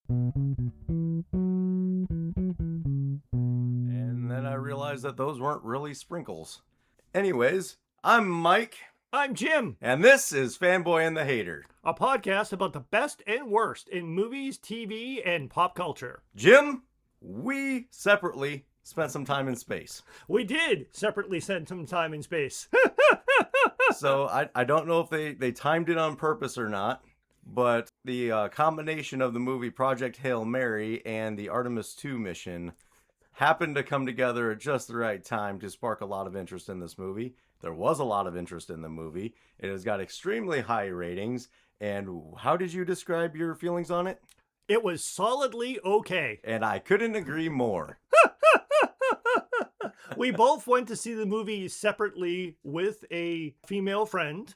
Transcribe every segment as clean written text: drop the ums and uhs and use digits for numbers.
And then I realized that those weren't really sprinkles. Anyways, I'm Mike. I'm Jim, And this is Fanboy and the Hater. a podcast about the best and worst in movies, TV, and pop culture. Jim, we separately spent some time in space. We did separately spend some time in space. So I don't know if they timed it on purpose or not, but the combination of the movie Project Hail Mary and the Artemis 2 mission happened to come together at just the right time to spark a lot of interest in this movie. There was a lot of interest in the movie. It has got extremely high ratings. And how did you describe your feelings on it? It was solidly okay. And I couldn't agree more. We both went to see the movie separately with a female friend.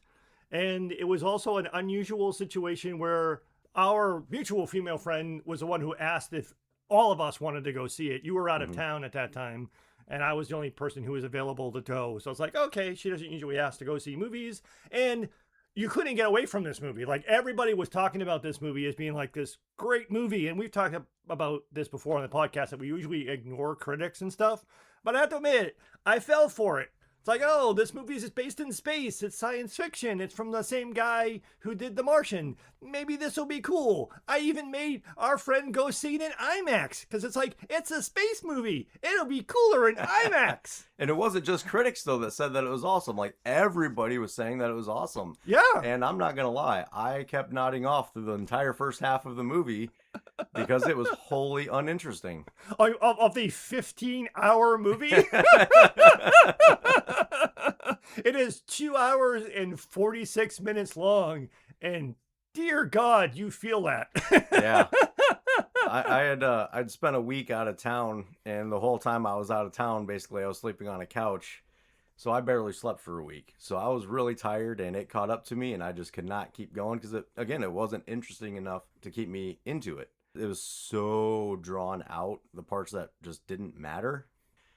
And it was also an unusual situation where our mutual female friend was the one who asked if all of us wanted to go see it. You were out of town at that time, and I was the only person who was available to go. So I was like, okay, she doesn't usually ask to go see movies. And you couldn't get away from this movie. Like, everybody was talking about this movie as being like this great movie. And we've talked about this before on the podcast, that we usually ignore critics and stuff. But I have to admit, I fell for it. It's like, oh, this movie is based in space. It's science fiction. It's from the same guy who did The Martian. Maybe this will be cool. I even made our friend go see it in IMAX because it's like, it's a space movie. It'll be cooler in IMAX. And it wasn't just critics, though, that said that it was awesome. Like, everybody was saying that it was awesome. Yeah. And I'm not going to lie. I kept nodding off through the entire first half of the movie because it was wholly uninteresting. Of the 15-hour movie? It is 2 hours and 46 minutes long, and dear God, you feel that. Yeah. I'd spent a week out of town, and the whole time I was out of town, basically I was sleeping on a couch, so I barely slept for a week. So I was really tired, and it caught up to me, and I just could not keep going because it wasn't interesting enough to keep me into it. It was so drawn out, the parts that just didn't matter.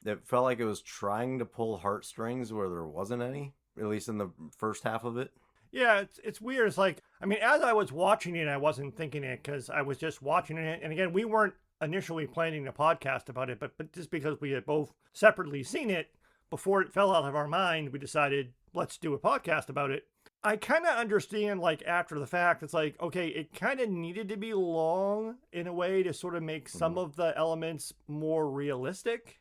It felt like it was trying to pull heartstrings where there wasn't any, at least in the first half of it. Yeah, it's weird. It's like, I mean, as I was watching it, I wasn't thinking it because I was just watching it. And again, we weren't initially planning a podcast about it, but just because we had both separately seen it, before it fell out of our mind, we decided, let's do a podcast about it. I kind of understand, like, after the fact, it's like, okay, it kind of needed to be long in a way to sort of make some of the elements more realistic.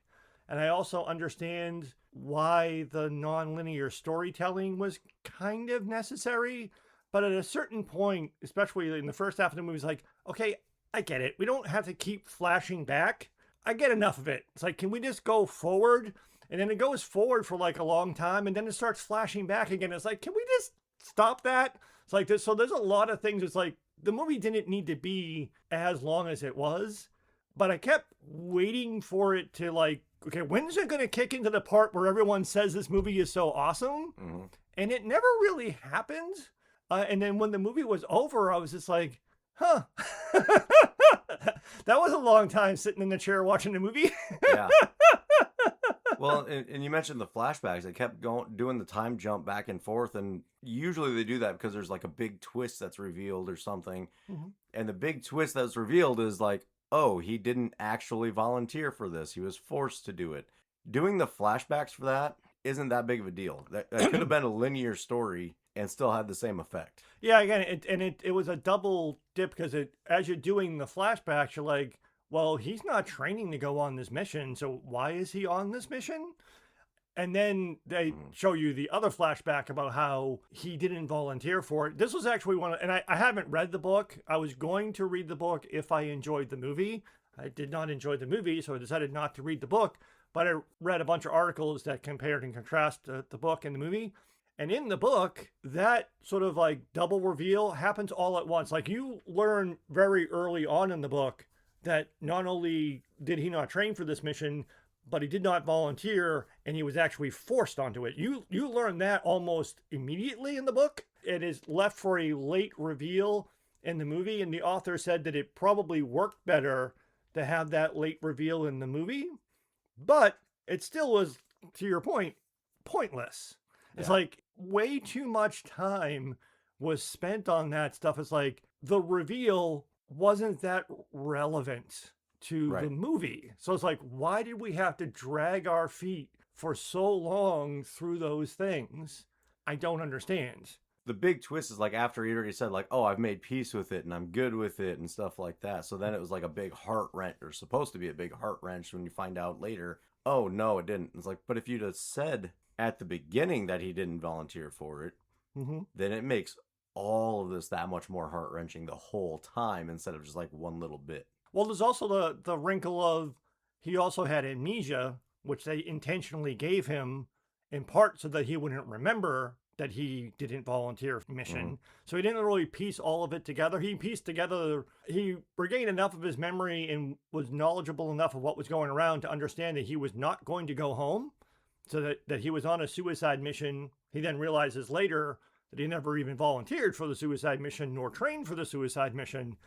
And I also understand why the non-linear storytelling was kind of necessary. But at a certain point, especially in the first half of the movie, it's like, okay, I get it. We don't have to keep flashing back. I get enough of it. It's like, can we just go forward? And then it goes forward for like a long time, and then it starts flashing back again. It's like, can we just stop that? It's like this. So there's a lot of things. It's like the movie didn't need to be as long as it was, but I kept waiting for it to, like, okay, when is it going to kick into the part where everyone says this movie is so awesome? Mm-hmm. And it never really happened. And then when the movie was over, I was just like, huh. That was a long time sitting in the chair watching the movie. Yeah. Well, and you mentioned the flashbacks. They kept doing the time jump back and forth, and usually they do that because there's like a big twist that's revealed or something. Mm-hmm. And the big twist that's revealed is like, oh, he didn't actually volunteer for this. He was forced to do it. Doing the flashbacks for that isn't that big of a deal. That could have been a linear story and still had the same effect. Yeah, again, it was a double dip because as you're doing the flashbacks, you're like, well, he's not training to go on this mission, so why is he on this mission? And then they show you the other flashback about how he didn't volunteer for it. This was actually and I haven't read the book. I was going to read the book if I enjoyed the movie. I did not enjoy the movie, so I decided not to read the book. But I read a bunch of articles that compared and contrasted the book and the movie. And in the book, that sort of like double reveal happens all at once. Like, you learn very early on in the book that not only did he not train for this mission, but he did not volunteer, and he was actually forced onto it. You learn that almost immediately in the book. It is left for a late reveal in the movie, and the author said that it probably worked better to have that late reveal in the movie, but it still was, to your point, pointless. Yeah. It's like way too much time was spent on that stuff. It's like the reveal wasn't that relevant to the Right. movie. So it's like, why did we have to drag our feet for so long through those things? I don't understand. The big twist is like after he already said like, "Oh, I've made peace with it and I'm good with it" and stuff like that. So then it was like a big heart wrench, or supposed to be a big heart wrench when you find out later, "Oh no, it didn't." It's like, but if you'd have said at the beginning that he didn't volunteer for it, Hmm. then it makes all of this that much more heart wrenching the whole time instead of just like one little bit. Well, there's also the wrinkle of he also had amnesia, which they intentionally gave him in part so that he wouldn't remember that he didn't volunteer for Hmm. mission. So he didn't really piece all of it together. He pieced together, he regained enough of his memory and was knowledgeable enough of what was going around to understand that he was not going to go home. So that he was on a suicide mission. He then realizes later that he never even volunteered for the suicide mission nor trained for the suicide mission.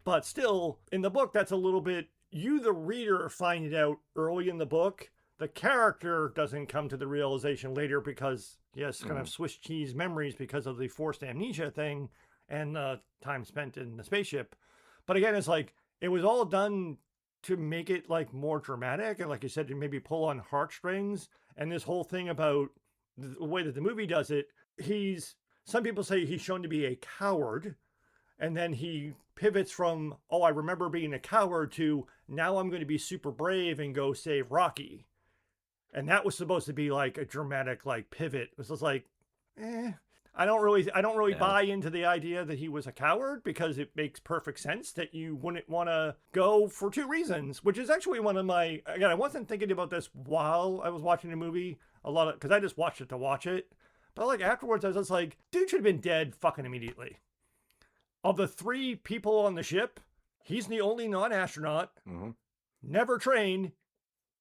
But still, in the book, that's a little bit, you, the reader, find it out early in the book. The character doesn't come to the realization later because he has kind of Swiss cheese memories because of the forced amnesia thing and the time spent in the spaceship. But again, it's like, it was all done to make it like more dramatic. And like you said, to maybe pull on heartstrings. And this whole thing about the way that the movie does it, some people say he's shown to be a coward, and then he pivots from, oh, I remember being a coward, to now I'm going to be super brave and go save Rocky. And that was supposed to be like a dramatic like pivot. It was just like, eh. I don't really Yeah. buy into the idea that he was a coward, because it makes perfect sense that you wouldn't want to go for two reasons, which is actually one of my, again, I wasn't thinking about this while I was watching the movie a lot of, because I just watched it to watch it. But like afterwards, I was just like, dude should have been dead fucking immediately. Of the three people on the ship, he's the only non-astronaut, Hmm. never trained.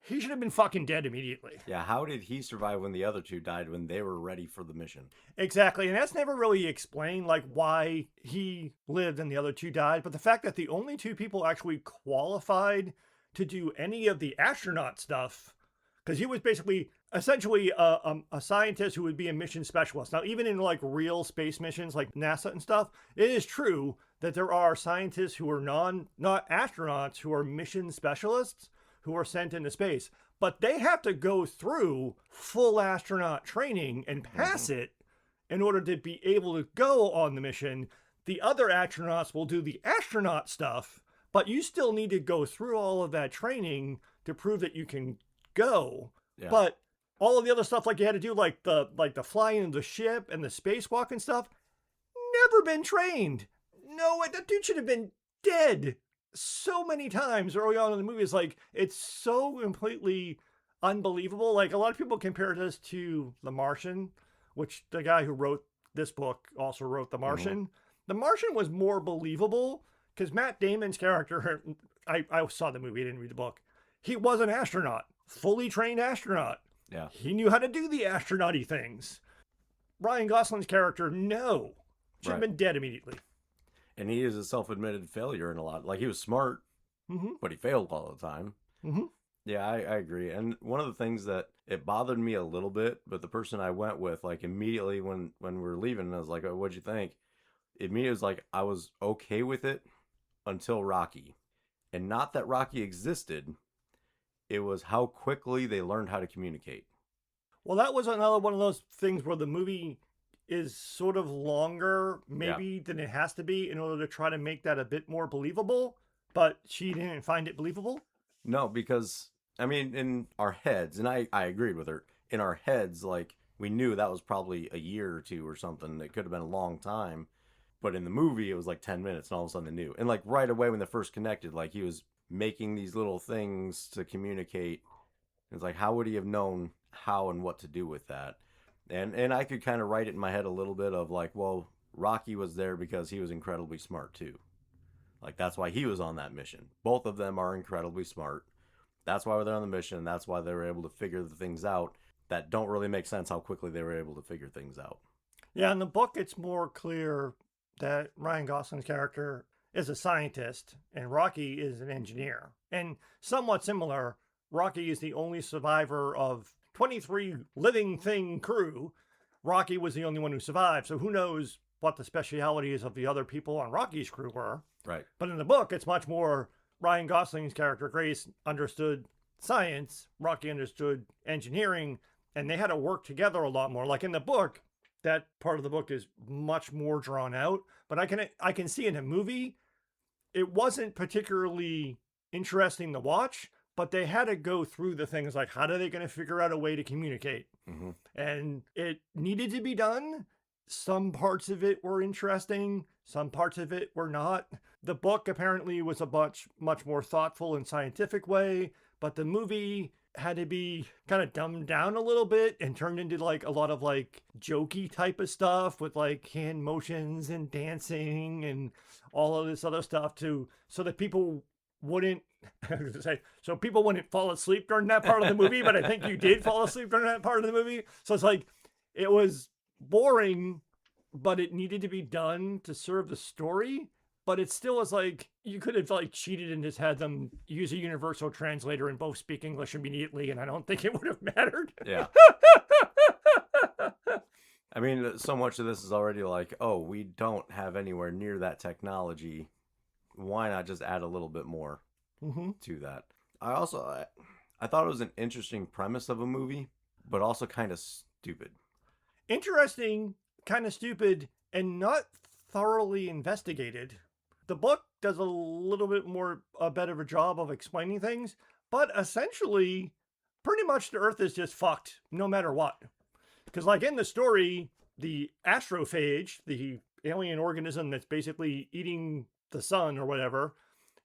He should have been fucking dead immediately. Yeah, how did he survive when the other two died when they were ready for the mission? Exactly. And that's never really explained, like why he lived and the other two died. But the fact that the only two people actually qualified to do any of the astronaut stuff, because he was basically essentially a scientist who would be a mission specialist. Now, even in like real space missions like NASA and stuff, it is true that there are scientists who are not astronauts who are mission specialists who are sent into space, but they have to go through full astronaut training and pass it in order to be able to go on the mission. The other astronauts will do the astronaut stuff, but you still need to go through all of that training to prove that you can go. Yeah. But all of the other stuff, like you had to do, like the flying of the ship and the spacewalk and stuff, never been trained. No, that dude should have been dead so many times early on in the movie. Is like, it's so completely unbelievable. Like a lot of people compare this to The Martian, which the guy who wrote this book also wrote The Martian. The Martian was more believable because Matt Damon's character, I saw the movie, I didn't read the book. He was an astronaut, fully trained astronaut. Yeah. He knew how to do the astronaut-y things. Ryan Gosling's character, no. Should have Right. been dead immediately. And he is a self-admitted failure in a lot. Like he was smart, but he failed all the time. Mm-hmm. Yeah, I agree. And one of the things that it bothered me a little bit, but the person I went with, like immediately when we were leaving, I was like, "Oh, what'd you think?" Immediately was like, I was okay with it until Rocky, and not that Rocky existed. It was how quickly they learned how to communicate. Well, that was another one of those things where the movie is sort of longer, maybe, than it has to be in order to try to make that a bit more believable. But she didn't find it believable. No, because I mean, in our heads, and I agreed with her. In our heads, like we knew that was probably a year or two or something. It could have been a long time, but in the movie, it was like 10 minutes, and all of a sudden they knew. And like right away when they first connected, like he was making these little things to communicate. It's like how would he have known how and what to do with that? And I could kind of write it in my head a little bit of like, well, Rocky was there because he was incredibly smart too. Like that's why he was on that mission. Both of them are incredibly smart. That's why they're on the mission. That's why they were able to figure the things out that don't really make sense how quickly they were able to figure things out. Yeah, in the book, it's more clear that Ryan Gosling's character is a scientist and Rocky is an engineer. And somewhat similar, Rocky is the only survivor of 23 living thing crew. Rocky was the only one who survived. So who knows what the specialities of the other people on Rocky's crew were. Right. But in the book, it's much more Ryan Gosling's character, Grace, understood science, Rocky understood engineering, and they had to work together a lot more. Like in the book, that part of the book is much more drawn out. But I can see in a movie, it wasn't particularly interesting to watch, but they had to go through the things like, how are they going to figure out a way to communicate? Mm-hmm. And it needed to be done. Some parts of it were interesting. Some parts of it were not. The book apparently was a much more thoughtful and scientific way, but the movie had to be kind of dumbed down a little bit and turned into like a lot of like jokey type of stuff with like hand motions and dancing and all of this other stuff so that people wouldn't so people wouldn't fall asleep during that part of the movie, but I think you did fall asleep during that part of the movie. So it's like it was boring, but it needed to be done to serve the story. But it still was like you could have like cheated and just had them use a universal translator and both speak English immediately, and I don't think it would have mattered. Yeah. I mean, so much of this is already like, oh, we don't have anywhere near that technology. Why not just add a little bit more to that? I thought it was an interesting premise of a movie, but also kind of stupid. Interesting, kind of stupid, and not thoroughly investigated. The book does a better of a job of explaining things, but essentially, pretty much the Earth is just fucked, no matter what. Because like in the story, the astrophage, the alien organism that's basically eating the sun or whatever,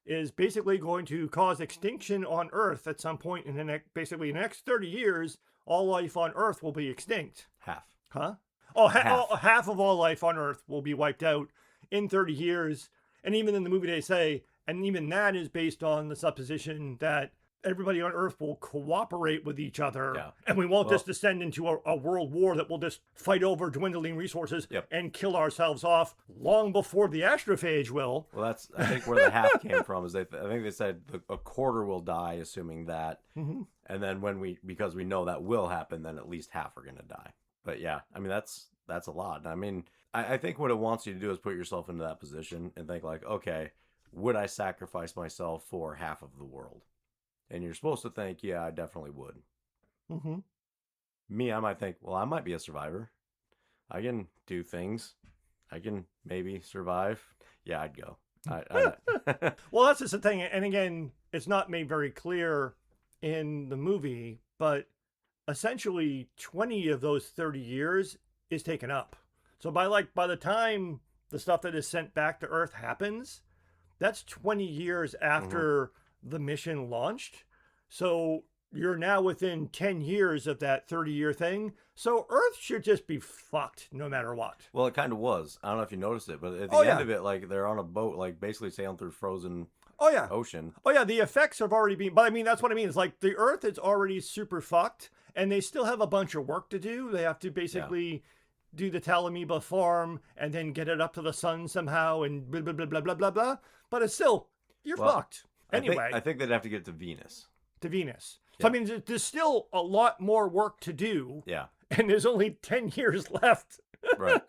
is basically going to cause extinction on Earth at some point in the next 30 years. All life on Earth will be extinct. Half. Huh? Half of all life on Earth will be wiped out in 30 years. And even in the movie they say, and even that is based on the supposition that everybody on Earth will cooperate with each other. Yeah. And we won't just descend into a world war that will just fight over dwindling resources and kill ourselves off long before the astrophage will. Well, that's, I think, where the half came from. Is I think they said a quarter will die, assuming that. Mm-hmm. And then because we know that will happen, then at least half are going to die. But yeah, I mean, that's a lot. I mean, I think what it wants you to do is put yourself into that position and think like, okay, would I sacrifice myself for half of the world? And you're supposed to think, yeah, I definitely would. Mm-hmm. Me, I might think, well, I might be a survivor. I can do things. I can maybe survive. Yeah, I'd go. Well, that's just the thing. And again, it's not made very clear in the movie, but essentially 20 of those 30 years is taken up. So by the time the stuff that is sent back to Earth happens, that's 20 years after the mission launched. So you're now within 10 years of that 30-year thing. So Earth should just be fucked no matter what. Well, it kind of was. I don't know if you noticed it, but at the end of it, like they're on a boat, like basically sailing through frozen ocean. Oh yeah, the effects have already been, but I mean, that's what I mean. It's like the Earth is already super fucked and they still have a bunch of work to do. They have to basically do the Talamoeba farm and then get it up to the sun somehow and blah, blah, blah, blah, blah, blah, blah. But it's still, you're fucked. Anyway. I think they'd have to get to Venus. Yeah. So, I mean, there's still a lot more work to do. Yeah. And there's only 10 years left. Right.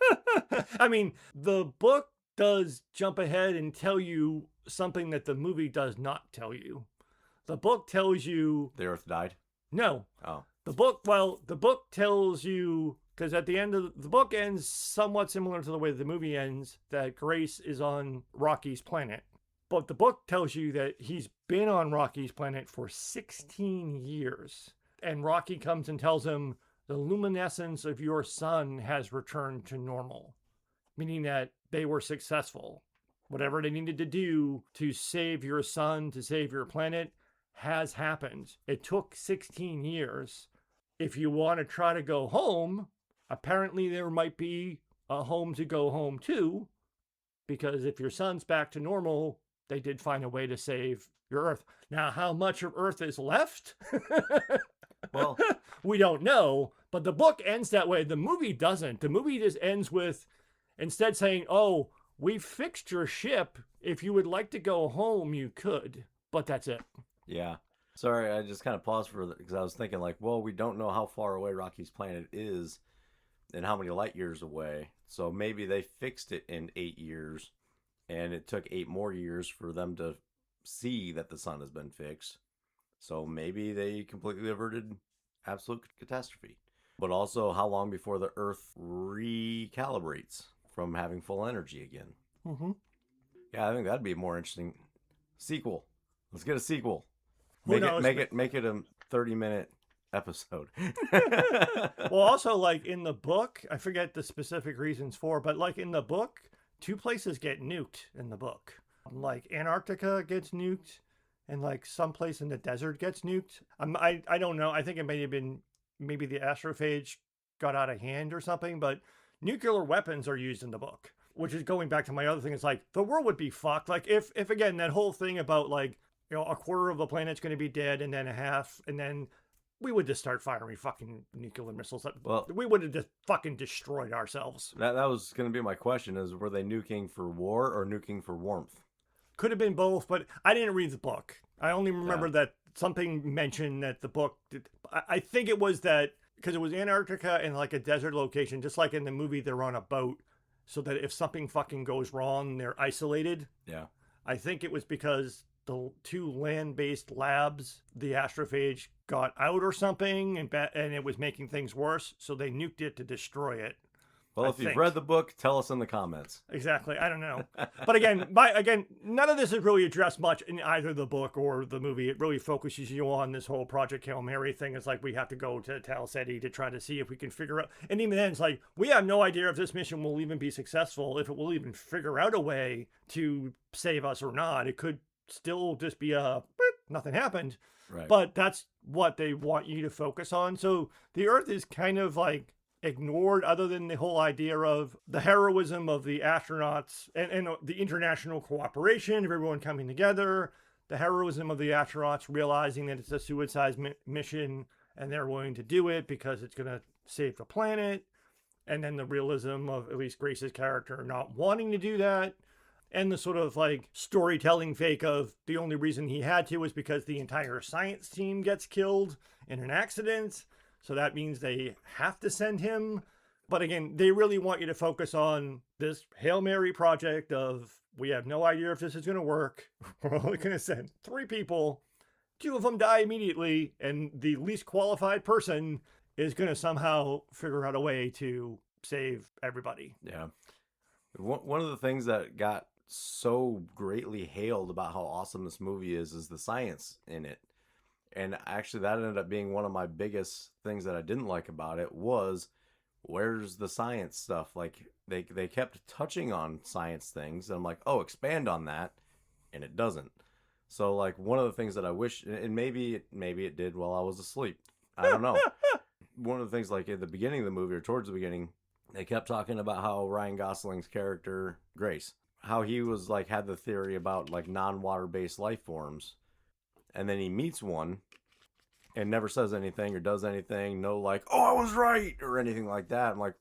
I mean, the book does jump ahead and tell you something that the movie does not tell you. The book tells you... The Earth died? No. Oh. The book tells you... Because at the end of the book ends somewhat similar to the way the movie ends, that Grace is on Rocky's planet. But the book tells you that he's been on Rocky's planet for 16 years. And Rocky comes and tells him, the luminescence of your sun has returned to normal. Meaning that they were successful. Whatever they needed to do to save your sun, to save your planet, has happened. It took 16 years. If you want to try to go home, apparently there might be a home to go home to. Because if your sun's back to normal, they did find a way to save your Earth. Now, how much of Earth is left? Well, we don't know, but the book ends that way. The movie doesn't. The movie just ends with instead saying, oh, we fixed your ship. If you would like to go home, you could. But that's it. Yeah. Sorry, I just kind of paused because I was thinking like, well, we don't know how far away Rocky's planet is. and how many light years away. So maybe they fixed it in 8 years, and it took 8 more years for them to see that the sun has been fixed. So maybe they completely averted absolute catastrophe. But also, how long before the Earth recalibrates from having full energy again? Mm-hmm. Yeah, I think that'd be a more interesting sequel. Let's get a sequel. Who knows? Make it a 30-minute episode. Well, also, like in the book, I forget the specific reasons for, but like in the book, two places get nuked in the book. Like Antarctica gets nuked, and like someplace in the desert gets nuked. I don't know. I think it may have been maybe the astrophage got out of hand or something, but nuclear weapons are used in the book, which is going back to my other thing. It's like the world would be fucked. Like if again, that whole thing about like, you know, a quarter of the planet's going to be dead and then a half, and then we would just start firing fucking nuclear missiles. Well, we would have just fucking destroyed ourselves. that was going to be my question: is were they nuking for war or nuking for warmth? Could have been both, but I didn't read the book. I only remember that something mentioned that the book. I think it was that because it was Antarctica and like a desert location, just like in the movie, they're on a boat, so that if something fucking goes wrong, they're isolated. Yeah. I think it was because the two land-based labs, the astrophage got out or something, and it was making things worse, so they nuked it to destroy it. Well, if you've read the book, tell us in the comments. Exactly. I don't know. But again, none of this is really addressed much in either the book or the movie. It really focuses you on this whole Project Hail Mary thing. It's like we have to go to Tal Ceti to try to see if we can figure out. And even then, it's like we have no idea if this mission will even be successful, if it will even figure out a way to save us or not. It could still just be a nothing happened. Right. But that's what they want you to focus on. So the Earth is kind of like ignored, other than the whole idea of the heroism of the astronauts and the international cooperation of everyone coming together, the heroism of the astronauts realizing that it's a suicide mission and they're willing to do it because it's going to save the planet, and then the realism of at least Grace's character not wanting to do that, and the sort of like storytelling fake of the only reason he had to is because the entire science team gets killed in an accident. So that means they have to send him. But again, they really want you to focus on this Hail Mary project of we have no idea if this is going to work. We're only going to send 3 people. 2 of them die immediately. And the least qualified person is going to somehow figure out a way to save everybody. Yeah. One of the things that got so greatly hailed about how awesome this movie is the science in it. And actually, that ended up being one of my biggest things that I didn't like about it was, where's the science stuff? Like, they kept touching on science things, and I'm like, oh, expand on that, and it doesn't. So, like, one of the things that I wish, and maybe it did while I was asleep. I don't know. One of the things, like, at the beginning of the movie, or towards the beginning, they kept talking about how Ryan Gosling's character, Grace, how he was, like, had the theory about, like, non-water-based life forms. And then he meets one and never says anything or does anything. No, like, oh, I was right or anything like that. I'm like,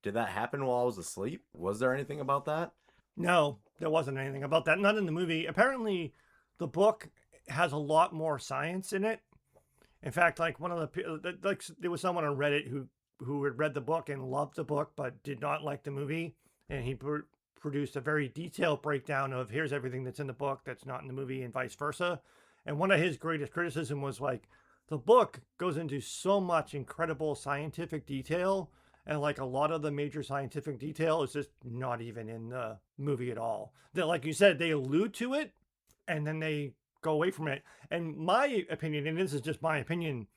did that happen while I was asleep? Was there anything about that? No, there wasn't anything about that. Not in the movie. Apparently, the book has a lot more science in it. In fact, like there was someone on Reddit who had read the book and loved the book but did not like the movie. And he produced a very detailed breakdown of here's everything that's in the book that's not in the movie and vice versa. And one of his greatest criticism was like, the book goes into so much incredible scientific detail, and like a lot of the major scientific detail is just not even in the movie at all. That, like you said, they allude to it, and then they go away from it. And my opinion, and this is just my opinion,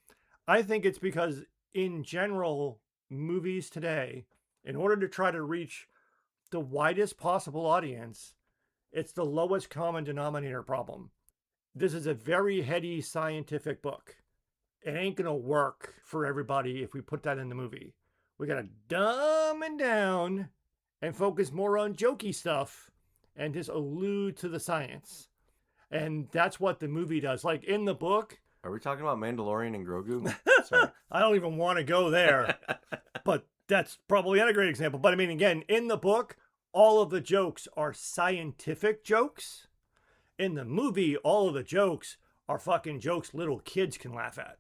I think it's because in general, movies today, in order to try to reach the widest possible audience, it's the lowest common denominator problem. This is a very heady scientific book. It ain't going to work for everybody if we put that in the movie. We got to dumb it down and focus more on jokey stuff and just allude to the science. And that's what the movie does. Like in the book. Are we talking about Mandalorian and Grogu? Sorry. I don't even want to go there. But that's probably not a great example. But I mean, again, in the book, all of the jokes are scientific jokes. In the movie, all of the jokes are fucking jokes little kids can laugh at.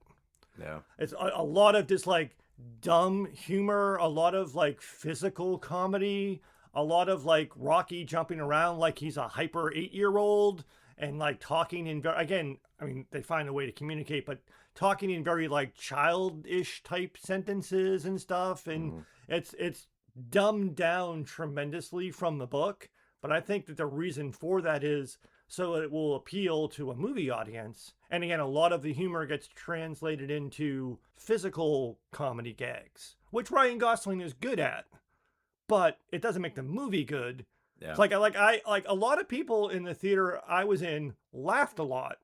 Yeah. It's a lot of just like dumb humor, a lot of like physical comedy, a lot of like Rocky jumping around like he's a hyper 8-year-old and like talking in again, I mean, they find a way to communicate, but talking in very like childish type sentences and stuff. And Mhm. it's dumbed down tremendously from the book. But I think that the reason for that is so it will appeal to a movie audience. And again, a lot of the humor gets translated into physical comedy gags, which Ryan Gosling is good at, but it doesn't make the movie good. Yeah. It's like a lot of people in the theater I was in laughed a lot.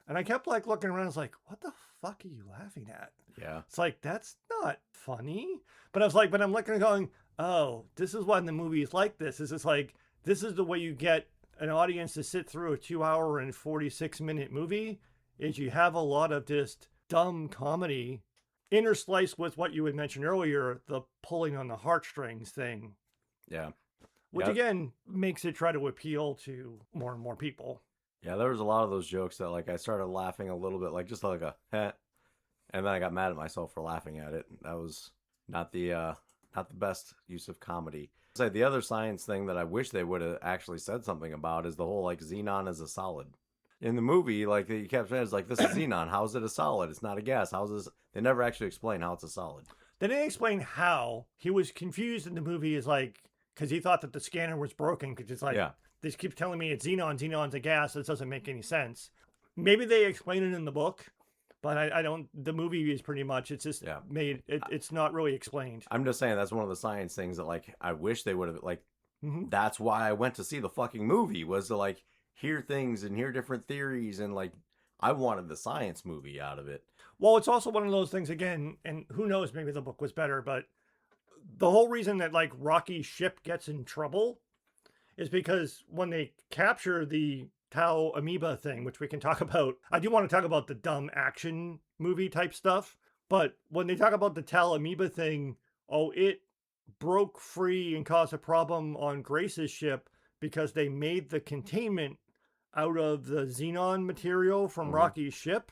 And I kept like looking around, I was like, what the fuck are you laughing at? Yeah. It's like, that's not funny. But I was like, but I'm looking and going, oh, this is why the movie is like this. Is it's like, this is the way you get an audience to sit through a 2-hour and 46-minute movie, is you have a lot of just dumb comedy interspliced with what you had mentioned earlier, the pulling on the heartstrings thing. Yeah. Which Yeah. again makes it try to appeal to more and more people. Yeah, there was a lot of those jokes that like I started laughing a little bit, like just like a heh, and then I got mad at myself for laughing at it. That was not the best use of comedy. Say the other science thing that I wish they would have actually said something about is the whole like xenon as a solid. In the movie, like you kept saying, it's like this is xenon. How is it a solid? It's not a gas. How's this? They never actually explain how it's a solid. They didn't explain how. He was confused in the movie, is like, because he thought that the scanner was broken, because it's like, Yeah. this keeps telling me it's xenon, xenon's a gas. This doesn't make any sense. Maybe they explain it in the book, but I don't. The movie is pretty much, it's just Yeah. made, it's not really explained. I'm just saying that's one of the science things that like I wish they would have like. Mhm. That's why I went to see the fucking movie, was to like hear things and hear different theories, and like I wanted the science movie out of it. Well, it's also one of those things again, and who knows, maybe the book was better, but the whole reason that like Rocky's ship gets in trouble is because when they capture the Tau amoeba thing, which we can talk about, I do want to talk about the dumb action movie type stuff, but when they talk about the Tau amoeba thing, oh, it broke free and caused a problem on Grace's ship because they made the containment out of the xenon material from Mhm. Rocky's ship,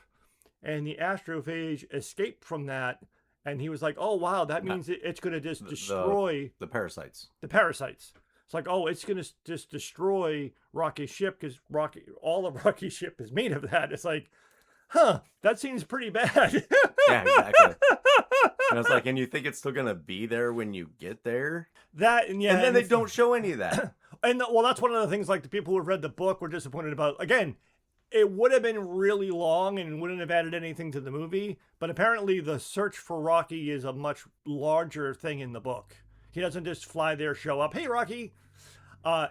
and the astrophage escaped from that. And he was like, oh, wow, that means it's going to just destroy the parasites. the parasites. It's like, oh, it's going to just destroy Rocky's ship because all of Rocky's ship is made of that. It's like, huh, that seems pretty bad. Yeah, exactly. And it's like, and you think it's still gonna be there when you get there, That and yeah, and then they don't show any of that. And well, that's one of the things like the people who have read the book were disappointed about. Again, it would have been really long and wouldn't have added anything to the movie, but apparently the search for Rocky is a much larger thing in the book. He doesn't just fly there, show up, hey Rocky.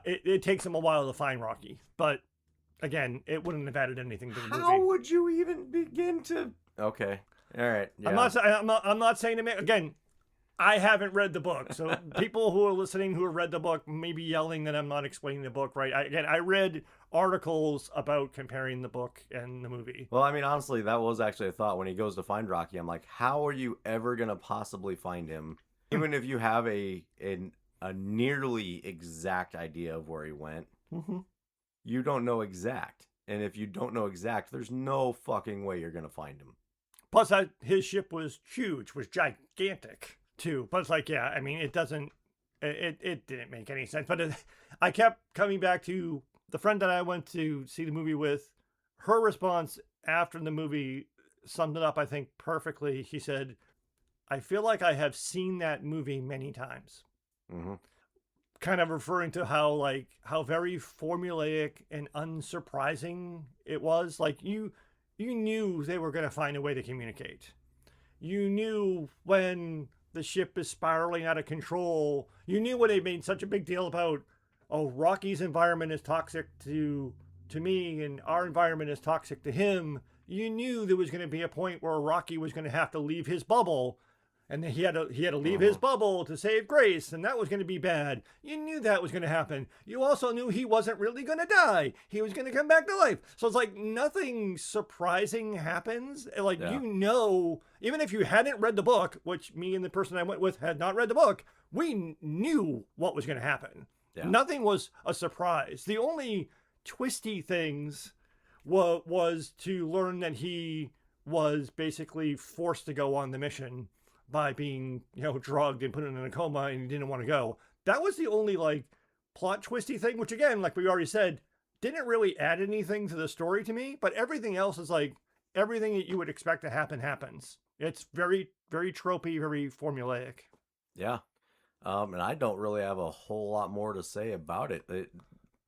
It takes him a while to find Rocky, but again, it wouldn't have added anything to the movie. How would you even begin to? Okay, all right. Yeah. I'm not saying to me again. I haven't read the book, so people who are listening who have read the book may be yelling that I'm not explaining the book right. I read articles about comparing the book and the movie. Well, I mean, honestly, that was actually a thought when he goes to find Rocky. I'm like, how are you ever gonna possibly find him, even if you have a nearly exact idea of where he went? Mm-hmm. You don't know exact, and if you don't know exact, there's no fucking way you're gonna find him. Plus, his ship was huge, was gigantic too. But it's like, yeah, I mean, it didn't make any sense. But I kept coming back to the friend that I went to see the movie with. Her response after the movie summed it up, I think, perfectly. She said, I feel like I have seen that movie many times. Mm-hmm. Kind of referring to how very formulaic and unsurprising it was. Like you knew they were going to find a way to communicate. You knew when the ship is spiraling out of control. You knew when they made such a big deal about, oh, Rocky's environment is toxic to me and our environment is toxic to him. You knew there was going to be a point where Rocky was going to have to leave his bubble, and he had to leave his bubble to save Grace, and that was going to be bad. You knew that was going to happen. You also knew he wasn't really going to die. He was going to come back to life. So it's like nothing surprising happens. Like, Yeah. you know, even if you hadn't read the book, which me and the person I went with had not read the book, we knew what was going to happen. Yeah. Nothing was a surprise. The only twisty things was to learn that he was basically forced to go on the mission by being, drugged and put in a coma and he didn't want to go. That was the only like plot twisty thing, which again, like we already said, didn't really add anything to the story to me, but everything else is like everything that you would expect to happen happens. It's very, very tropey, very formulaic. Yeah. And I don't really have a whole lot more to say about it.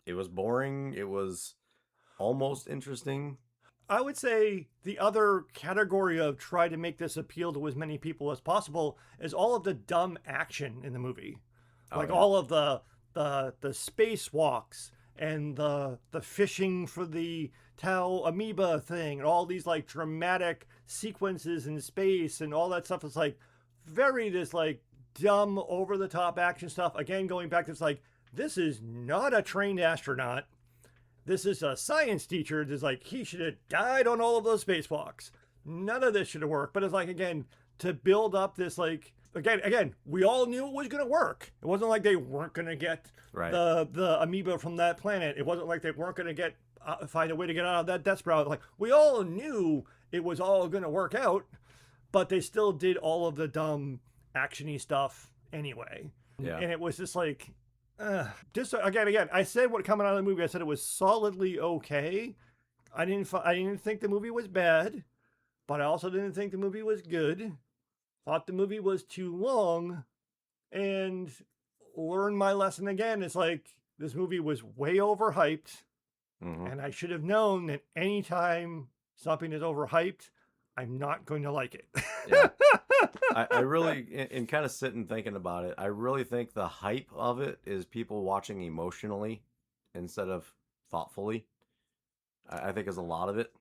It was boring. It was almost interesting. I would say the other category of try to make this appeal to as many people as possible is all of the dumb action in the movie. Like all of the spacewalks and the fishing for the Tau amoeba thing and all these like dramatic sequences in space and all that stuff is like very this like dumb over the top action stuff. Again, going back to this like, this is not a trained astronaut. This is a science teacher. It's like, he should have died on all of those spacewalks. None of this should have worked. But it's like, again, to build up this, like, again, we all knew it was going to work. It wasn't like they weren't going to get the amoeba from that planet. It wasn't like they weren't going to get find a way to get out of that death spiral. Like, we all knew it was all going to work out, but they still did all of the dumb actiony stuff anyway. Yeah. And it was just like, just again, I said what coming out of the movie, I said it was solidly okay. I didn't think the movie was bad, but I also didn't think the movie was good. Thought the movie was too long, and learned my lesson again. It's like, this movie was way overhyped, and I should have known that anytime something is overhyped, I'm not going to like it. Yeah. I really, in kind of sitting thinking about it, I really think the hype of it is people watching emotionally instead of thoughtfully. I think is a lot of it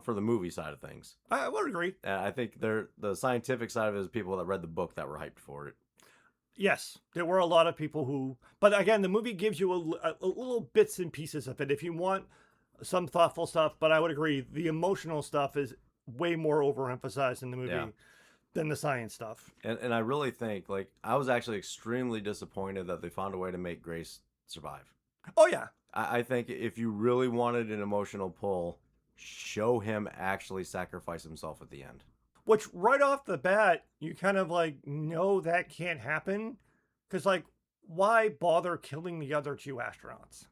for the movie side of things. I would agree. And I think the scientific side of it is people that read the book that were hyped for it. Yes, there were a lot of people who, but again, the movie gives you a little bits and pieces of it if you want some thoughtful stuff. But I would agree, the emotional stuff is way more overemphasized in the movie than the science stuff. And I really think, like, I was actually extremely disappointed that they found a way to make Grace survive. Oh, yeah. I think if you really wanted an emotional pull, show him actually sacrifice himself at the end. Which, right off the bat, you kind of, like, know that can't happen. Because, like, why bother killing the other two astronauts?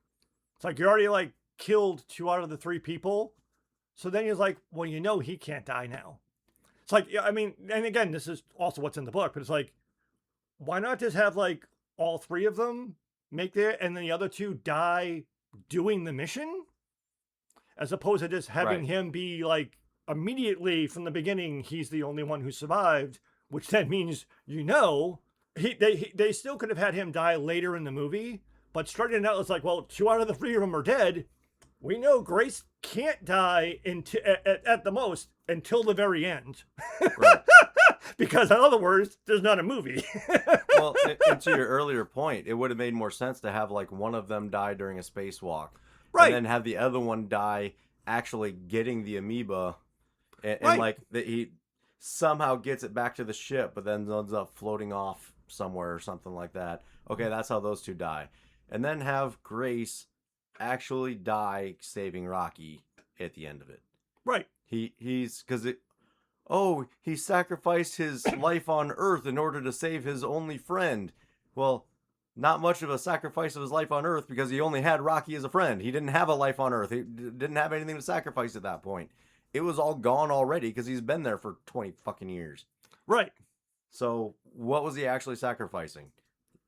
It's like, you already, like, killed 2 out of the 3 people. So then you're like, well, you know he can't die now. It's like, I mean, and again, this is also what's in the book, but it's like, why not just have, like, all 3 of them make their, and then the other 2 die doing the mission? As opposed to just having him be, like, immediately from the beginning, he's the only one who survived, which then means, they still could have had him die later in the movie, but starting out, it's like, well, 2 out of the 3 of them are dead. We know Grace can't die at the most until the very end. Right. Because in other words, there's not a movie. Well, and to your earlier point, it would have made more sense to have like one of them die during a spacewalk. Right. And then have the other one die actually getting the amoeba. And like he somehow gets it back to the ship, but then ends up floating off somewhere or something like that. Okay, that's how those 2 die. And then have Grace actually die saving Rocky at the end of it. Right. He sacrificed his life on Earth in order to save his only friend. Well, not much of a sacrifice of his life on Earth because he only had Rocky as a friend. He didn't have a life on Earth. He didn't have anything to sacrifice at that point. It was all gone already because he's been there for 20 fucking years. Right. So what was he actually sacrificing?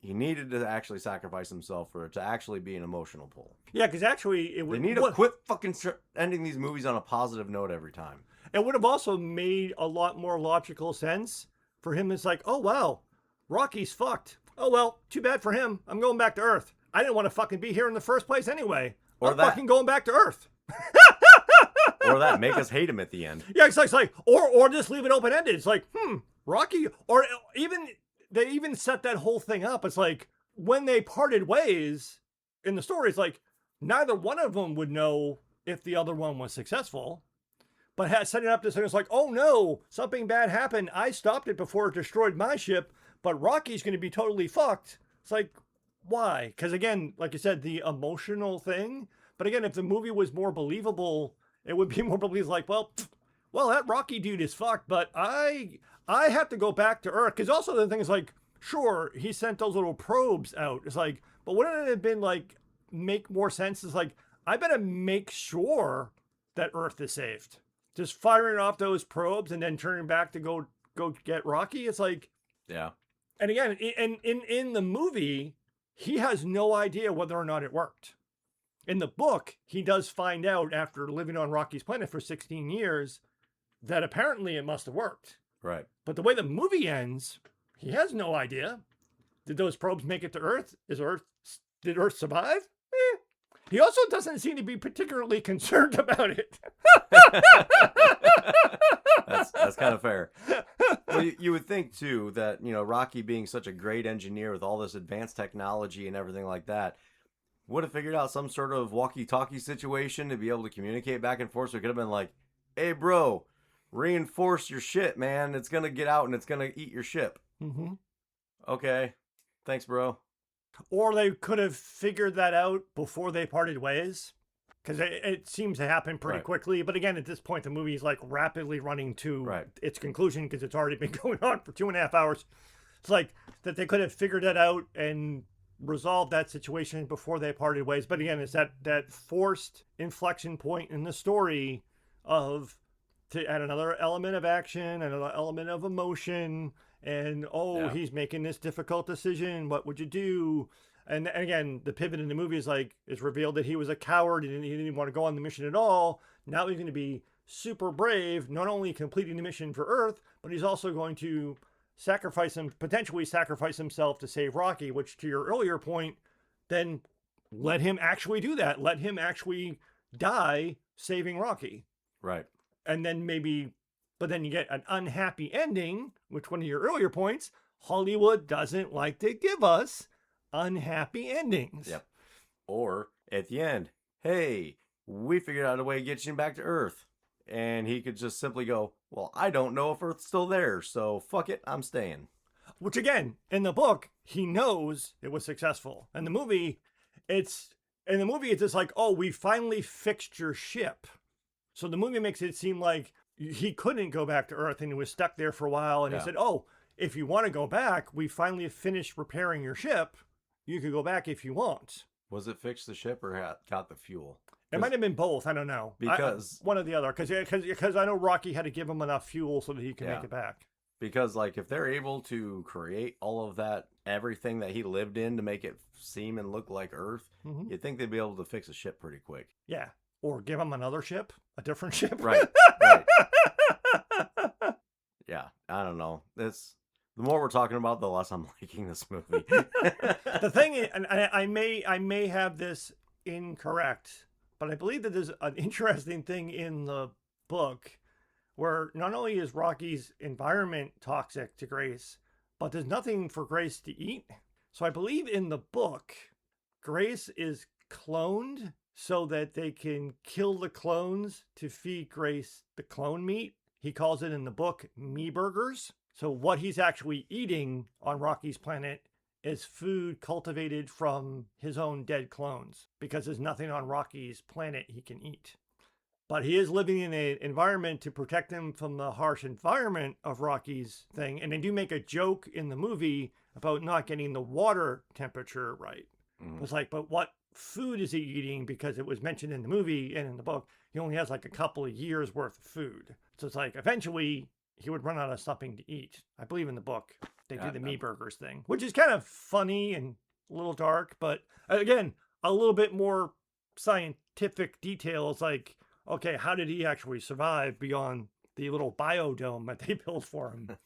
He needed to actually sacrifice himself for it to actually be an emotional pull. Yeah, because actually it would... They need to quit fucking ending these movies on a positive note every time. It would have also made a lot more logical sense for him. It's like, oh, wow, Rocky's fucked. Oh, well, too bad for him. I'm going back to Earth. I didn't want to fucking be here in the first place anyway. I'm fucking going back to Earth. Or that, make us hate him at the end. Yeah, it's like or just leave it open-ended. It's like, Rocky, or even... They even set that whole thing up. It's like, when they parted ways in the story, it's like, neither one of them would know if the other one was successful. But setting up this thing, it's like, oh no, something bad happened. I stopped it before it destroyed my ship, but Rocky's going to be totally fucked. It's like, why? Because again, like you said, the emotional thing. But again, if the movie was more believable, it would be more believable. Like, well, well, that Rocky dude is fucked, but I have to go back to Earth. Because also the thing is like, sure, he sent those little probes out. It's like, but wouldn't it have been like, make more sense? It's like, I better make sure that Earth is saved. Just firing off those probes and then turning back to go get Rocky. It's like, Yeah. and again, in the movie, he has no idea whether or not it worked. In the book, he does find out after living on Rocky's planet for 16 years that apparently it must have worked. Right. But the way the movie ends, he has no idea. Did those probes make it to Earth? Did Earth survive? He also doesn't seem to be particularly concerned about it. That's kind of fair. Well, you would think too that, Rocky being such a great engineer with all this advanced technology and everything like that, would have figured out some sort of walkie-talkie situation to be able to communicate back and forth. So it could have been like, "Hey, bro, reinforce your shit, man. It's gonna get out and it's gonna eat your ship." Mm-hmm. Okay, thanks, bro. Or they could have figured that out before they parted ways. Because it seems to happen pretty Right. quickly. But again, at this point, the movie is like rapidly running to Right. its conclusion because it's already been going on for 2.5 hours. It's like that they could have figured it out and resolved that situation before they parted ways. But again, it's that forced inflection point in the story of to add another element of action, another element of emotion, and Yeah. he's making this difficult decision. What would you do? And again, the pivot in the movie is like, it's revealed that he was a coward and he didn't want to go on the mission at all. Now he's going to be super brave, not only completing the mission for Earth, but he's also going to potentially sacrifice himself to save Rocky, which to your earlier point, then let him actually do that. Let him actually die saving Rocky. Right. And then but then you get an unhappy ending, which one of your earlier points, Hollywood doesn't like to give us unhappy endings. Yep. Or at the end, "Hey, we figured out a way to get you back to Earth." And he could just simply go, "Well, I don't know if Earth's still there, so fuck it, I'm staying." Which again, in the book, he knows it was successful. In the movie, it's just like, "Oh, we finally fixed your ship." So the movie makes it seem like he couldn't go back to Earth and he was stuck there for a while. And Yeah. he said, "Oh, if you want to go back, we finally finished repairing your ship. You could go back if you want." Was it fix the ship or got the fuel? It might have been both. I don't know. Because- one or the other. Because I know Rocky had to give him enough fuel so that he could Yeah. make it back. Because, like, if they're able to create all of that, everything that he lived in to make it seem and look like Earth, Mhm. you'd think they'd be able to fix a ship pretty quick. Yeah. Or give him another ship, a different ship. Right. Right. Yeah. I don't know. The more we're talking about, the less I'm liking this movie. The thing is, and I may have this incorrect, but I believe that there's an interesting thing in the book where not only is Rocky's environment toxic to Grace, but there's nothing for Grace to eat. So I believe in the book, Grace is cloned so that they can kill the clones to feed Grace the clone meat. He calls it in the book me burgers. So what he's actually eating on Rocky's planet is food cultivated from his own dead clones, because there's nothing on Rocky's planet he can eat. But he is living in an environment to protect him from the harsh environment of Rocky's thing. And they do make a joke in the movie about not getting the water temperature right. Mhm. It's like, but what food is he eating? Because it was mentioned in the movie and in the book, he only has like a couple of years worth of food. So it's like, eventually he would run out of something to eat. I believe in the book they do the me burgers thing, which is kind of funny and a little dark, but again, a little bit more scientific details. Like, okay, how did he actually survive beyond the little biodome that they built for him?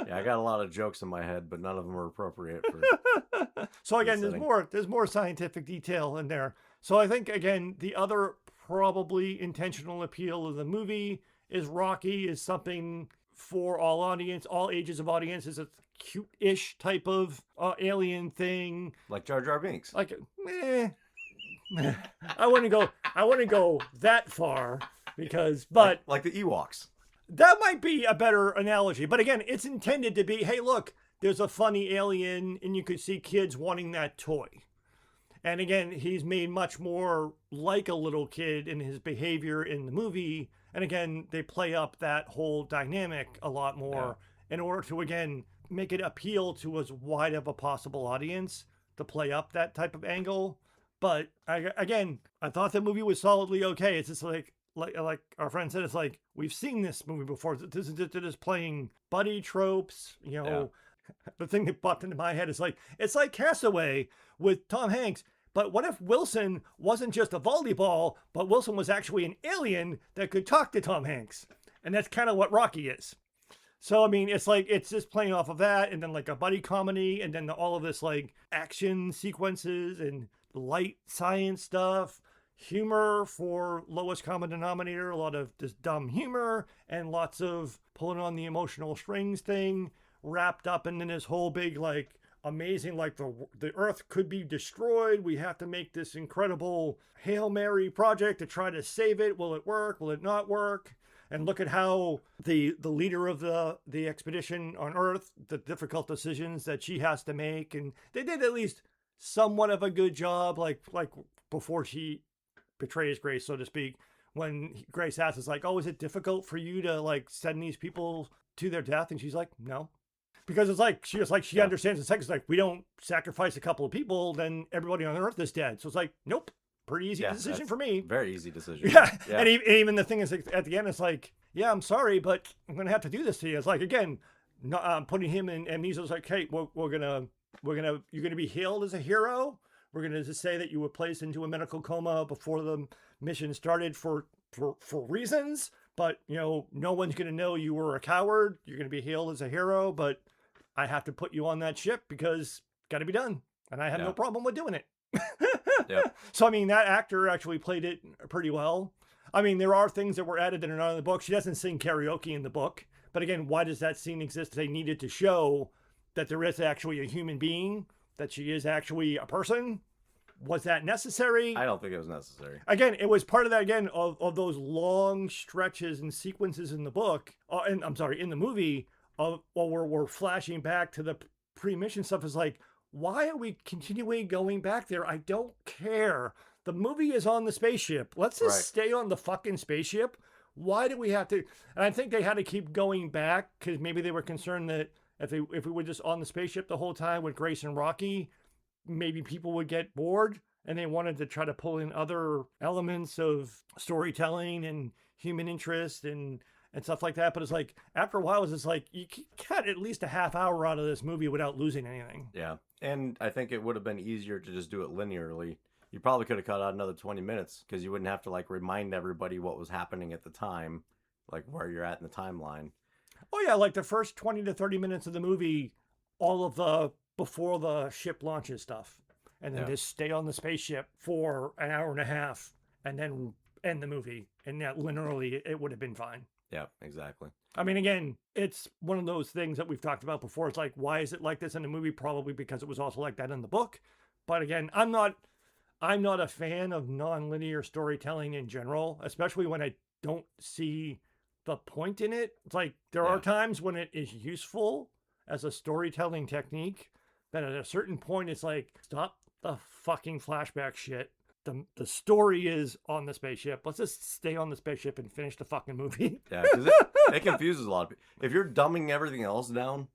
Yeah, I got a lot of jokes in my head, but none of them are appropriate for. So again, setting. there's more scientific detail in there. So I think again, the other probably intentional appeal of the movie is Rocky is something for all ages of audience. Is a cute-ish type of alien thing. Like Jar Jar Binks. Like, I wouldn't go that far because, but like the Ewoks. that might be a better analogy. But again, it's intended to be, hey, look, there's a funny alien and you could see kids wanting that toy. And again, he's made much more like a little kid in his behavior in the movie. And again, they play up that whole dynamic a lot more in order to, again, make it appeal to as wide of a possible audience to play up that type of angle. But again, I thought the movie was solidly okay. It's just like our friend said, it's like, we've seen this movie before. This is just playing buddy tropes, The thing that popped into my head is like, it's like Castaway with Tom Hanks. But what if Wilson wasn't just a volleyball, but Wilson was actually an alien that could talk to Tom Hanks? And that's kind of what Rocky is. So, I mean, it's like, it's just playing off of that, and then like a buddy comedy, and then all of this like action sequences and light science stuff, humor for lowest common denominator, a lot of this dumb humor, and lots of pulling on the emotional strings thing, wrapped up in this whole big, like, amazing, like the earth could be destroyed. We have to make this incredible Hail Mary project to try to save it. Will it work? Will it not work? And look at how the leader of the expedition on Earth, the difficult decisions that she has to make. And they did at least somewhat of a good job, like before she betrays Grace, so to speak, when Grace asks, is like, oh, is it difficult for you to like send these people to their death? And she's like, no. Because it's like, she understands the second. It's like, we don't sacrifice a couple of people, then everybody on Earth is dead. So it's like, nope. Pretty easy decision for me. Very easy decision. Yeah. And even the thing is, like, at the end, it's like, yeah, I'm sorry, but I'm going to have to do this to you. It's like, again, putting him in amnesia. It's like, hey, you're going to be hailed as a hero. We're going to just say that you were placed into a medical coma before the mission started for reasons, but no one's going to know you were a coward. You're going to be hailed as a hero, but I have to put you on that ship because it's got to be done. And I have no problem with doing it. So, I mean, that actor actually played it pretty well. I mean, there are things that were added that are not in the book. She doesn't sing karaoke in the book. But again, why does that scene exist? They needed to show that there is actually a human being, that she is actually a person. Was that necessary? I don't think it was necessary. Again, it was part of that, again, of those long stretches and sequences in the book, in the movie, while we're flashing back to the pre-mission stuff. Is like, why are we continually going back there? I don't care. The movie is on the spaceship. Let's just stay on the fucking spaceship. Why do we have to? And I think they had to keep going back because maybe they were concerned that if we were just on the spaceship the whole time with Grace and Rocky, maybe people would get bored, and they wanted to try to pull in other elements of storytelling and human interest and stuff like that. But it's like, after a while, it's just like, you can cut at least a half hour out of this movie without losing anything. Yeah. And I think it would have been easier to just do it linearly. You probably could have cut out another 20 minutes because you wouldn't have to like remind everybody what was happening at the time, like where you're at in the timeline. Oh yeah, like the first 20 to 30 minutes of the movie, all of the before the ship launches stuff, and then just stay on the spaceship for an hour and a half and then end the movie. And that linearly, it would have been fine. Yeah, exactly. I mean, again, it's one of those things that we've talked about before. It's like, why is it like this in the movie? Probably because it was also like that in the book. But again, I'm not a fan of non-linear storytelling in general, especially when I don't see the point in it. It's like, there are times when it is useful as a storytelling technique, but at a certain point, it's like, stop the fucking flashback shit. The story is on the spaceship. Let's just stay on the spaceship and finish the fucking movie. Yeah, because it confuses a lot of people. If you're dumbing everything else down,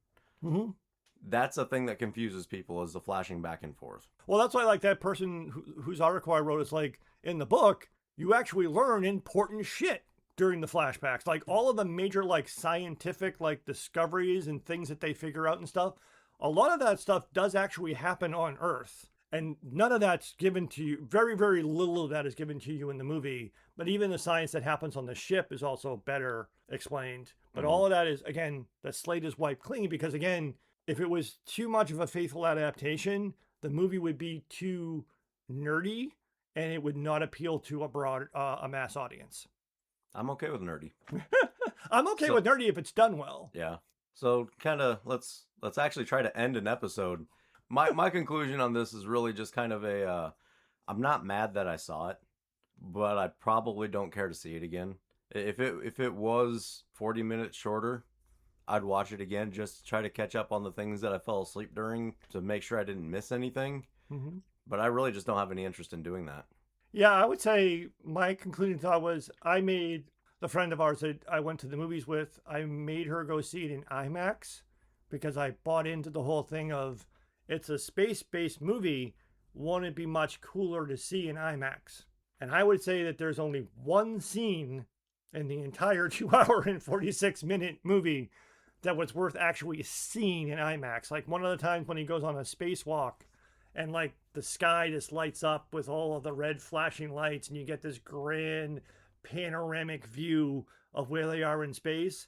that's a thing that confuses people, is the flashing back and forth. Well, that's why, like, that person whose article I wrote is like, in the book, you actually learn important shit during the flashbacks. Like, all of the major, like, scientific, like, discoveries and things that they figure out and stuff, a lot of that stuff does actually happen on Earth. And none of that's given to you. Very, very little of that is given to you in the movie. But even the science that happens on the ship is also better explained. But all of that is, again, the slate is wiped clean. Because, again, if it was too much of a faithful adaptation, the movie would be too nerdy, and it would not appeal to a mass audience. I'm okay with nerdy. I'm okay with nerdy if it's done well. Yeah. So kind of let's actually try to end an episode. My conclusion on this is really just kind of I'm not mad that I saw it, but I probably don't care to see it again. If it was 40 minutes shorter, I'd watch it again just to try to catch up on the things that I fell asleep during to make sure I didn't miss anything. But I really just don't have any interest in doing that. Yeah, I would say my concluding thought was I made the friend of ours that I went to the movies with, I made her go see it in IMAX because I bought into the whole thing of it's a space-based movie. Won't it be much cooler to see in IMAX? And I would say that there's only one scene in the entire 2 hour and 46-minute movie that was worth actually seeing in IMAX. Like one of the times when he goes on a spacewalk and like the sky just lights up with all of the red flashing lights and you get this grand panoramic view of where they are in space.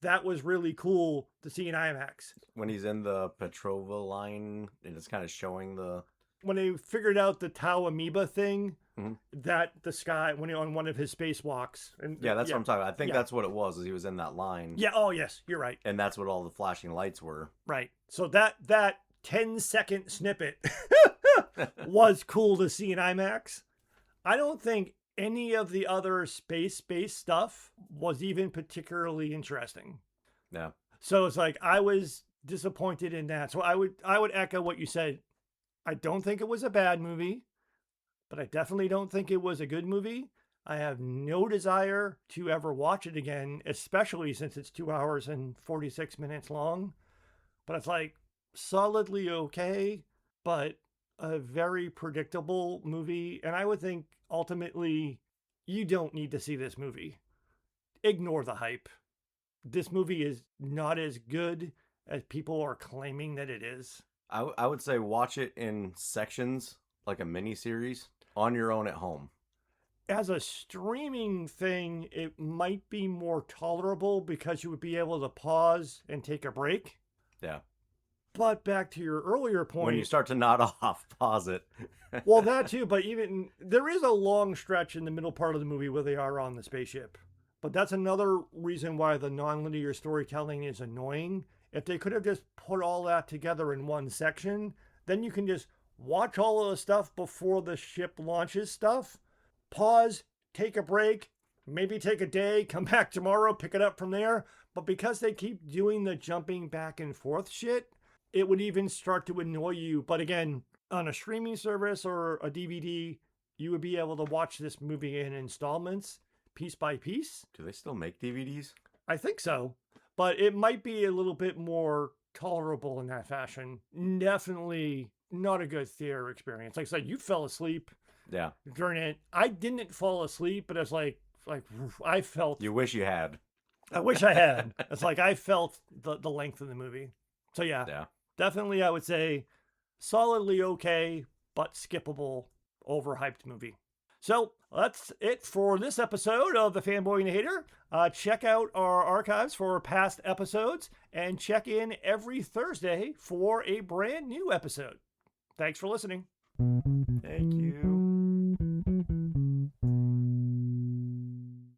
That was really cool to see in IMAX. When he's in the Petrova line and it's kind of showing the... When they figured out the Tau amoeba thing, Mhm. that the sky, when he on one of his spacewalks. And Yeah, that's what I'm talking about. I think Yeah. that's what it was, is he was in that line. Yeah, oh yes, you're right. And that's what all the flashing lights were. Right. So that 10-second snippet was cool to see in IMAX. I don't think any of the other space-based stuff was even particularly interesting. Yeah. So it's like I was disappointed in that. So I would echo what you said. I don't think it was a bad movie, but I definitely don't think it was a good movie. I have no desire to ever watch it again, especially since it's 2 hours and 46 minutes long. But it's like solidly okay, but a very predictable movie. And I would think ultimately you don't need to see this movie. Ignore the hype. This movie is not as good as people are claiming that it is. I would say watch it in sections, like a mini series, on your own at home. As a streaming thing, it might be more tolerable because you would be able to pause and take a break. Yeah. But back to your earlier point. When you start to nod off, pause it. Well, that too, but even there is a long stretch in the middle part of the movie where they are on the spaceship. But that's another reason why the nonlinear storytelling is annoying. If they could have just put all that together in one section, then you can just watch all of the stuff before the ship launches stuff, pause, take a break, maybe take a day, come back tomorrow, pick it up from there. But because they keep doing the jumping back and forth shit, it would even start to annoy you. But again, on a streaming service or a DVD, you would be able to watch this movie in installments, piece by piece. Do they still make DVDs? I think so. But it might be a little bit more tolerable in that fashion. Definitely not a good theater experience. Like I said, you fell asleep Yeah. during it. I didn't fall asleep, but it's like I felt. You wish you had. I wish I had. It's like I felt the length of the movie. So Yeah. definitely I would say solidly okay, but skippable, overhyped movie. So that's it for this episode of The Fanboy and the Hater. Check out our archives for past episodes and check in every Thursday for a brand new episode. Thanks for listening. Thank you.